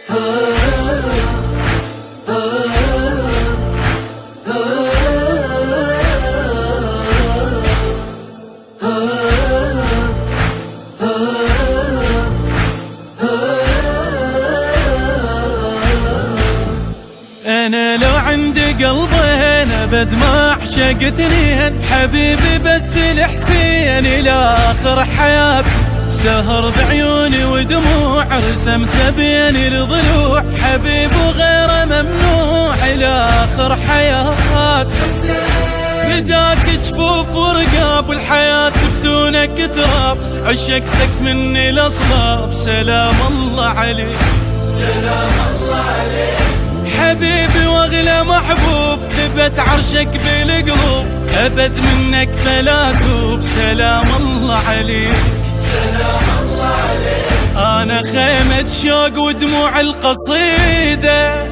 أنا لو عندي قلبين أبد ما أعشق اثنين، حبيبي بس الحسين إلى آخر حياتي. سهر بعيوني ودموع رسمت بين الضلوع، حبيب وغيره ممنوع إلى آخر حياتي. فداك جفوف ورقاب والحياة بدونك تراب، عشقتك مني الأصلاب. سلام الله عليك، سلام الله عليك حبيبي واغلى محبوب، ثبت عرشك بالقلوب، أبد منك فلا توب. سلام الله عليك، سلام الله عليك. أنا خيمة شوق ودموع القصيدة،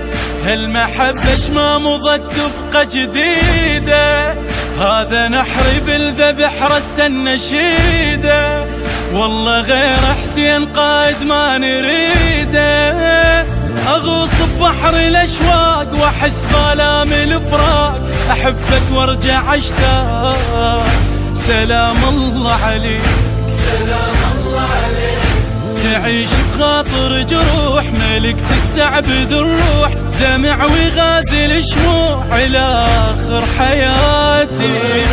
هالمحبة شما مضت تبقى جديدة. هذا نحري بالذبح رت النشيدة، والله غير حسين قائد ما نريده. أغوص ببحر الأشواق وأحس بآلام الفراق، أحبك وارجع أشتاق. سلام الله عليك، سلام الله عليك. تعيش بخاطر جروح، ملك تستعبد الروح، دمع وغازل شموع إلى آخر حياتي.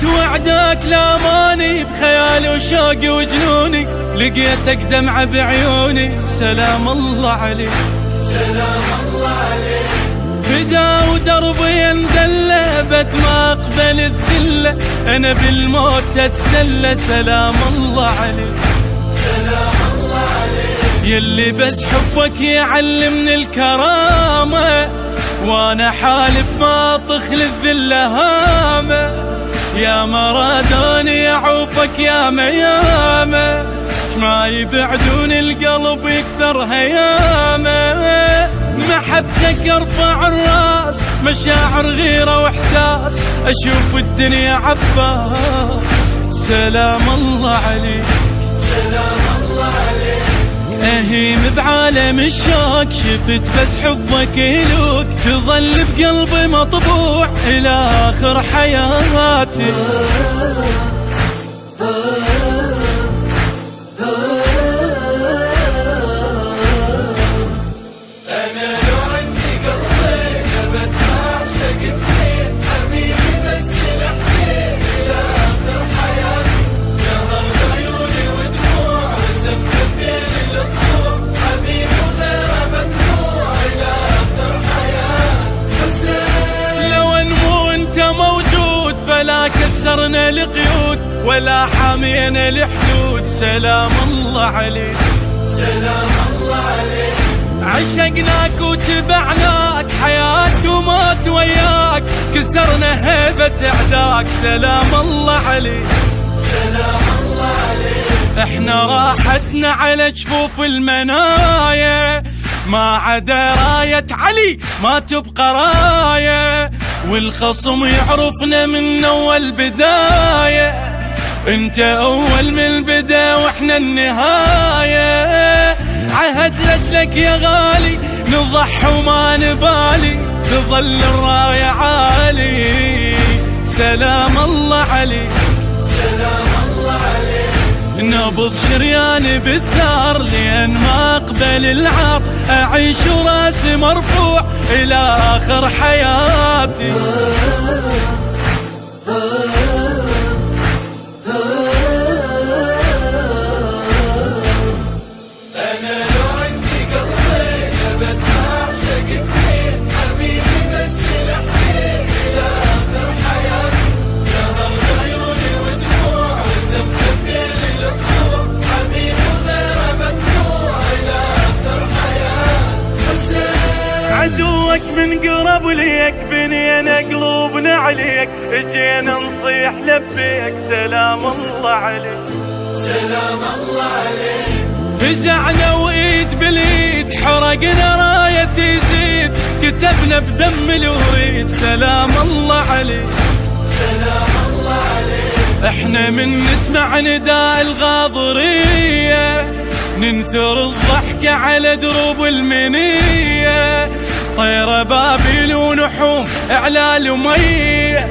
وعدك لا ماني بخيالي وشوقي وجنوني، لقيتك دمعة بعيوني. سلام الله عليك، سلام الله عليك. فدا ودربي اندله، بد ما اقبل الذله، انا بالموت اتسلى. سلام الله عليك، سلام الله عليك. يلي بس حبك يعلمني الكرامه، وانا حالف ما تخلف باللهامه. يا مرادوني يعوفك يا ميامه، ما يبعدون القلب يكثر هيامه. محبتك ارفع الراس، مشاعر غيرة واحساس، اشوف الدنيا عباس. سلام الله عليك، سلام الله عليك. اهيم بعالم الشوق، شفت بس حبك يلوك، تظل بقلبي مطبوع الى اخر حياتي. انا لو عندي قلبين ابد ما اعشق اثنين، حبيبي بس الحسين الى اخر حياتي. سهر بعيوني ودموع رسمت بين الضلوع، حبيبي وغيره ممنوع الى اخر حياتي. لو انمو انت موجود فلا كسرنا القيود، ولا حامينا الحدود. سلام الله عليك، سلام الله عليك. عشقناك وتبعناك، حياة وموت وياك، كسرنا هيبة اعداك. سلام الله عليك، سلام الله عليك. احنا راحتنا على جفوف المنايا، ما عدا راية علي ما تبقى راية، والخصم يعرفنا من اول بداية. انت اول من البدا واحنا النهاية. عهد لك يا غالي نضحي وما نبالي، تظل الراية عالي. سلام الله عليك، سلام الله عليك. نبض شرياني بالثار، لين ما اقبل العار، اعيش وراسي مرفوع الى اخر حياتي. عدو عدوك من قرب ليك، بنينا قلوبنا عليك، اجينا نصيح لبيك، سلام الله عليك سلام الله عليك. فزعنا وايد باليد، حرقنا راية تزيد، كتبنا بدم الوريد، سلام الله عليك سلام الله عليك. احنا من نسمع نداء الغاضرية، ننثر الضحكة على دروب المنية، طير بابل ونحوم اعلال ومية،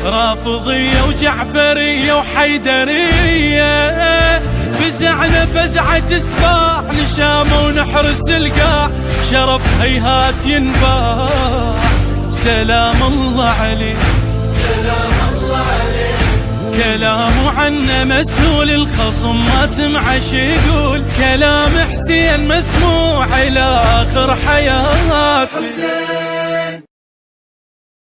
رافضية وجعفرية وحيدرية. فزعنا فزعة سباع، نشامة ونحرس القاع، شرف هيهات ينباع، سلام الله عليك سلام الله عليك. كلامه عنا مسؤول، الخصم ما سمع شي يقول، كلام حسين مسموع إلى آخر حياتي.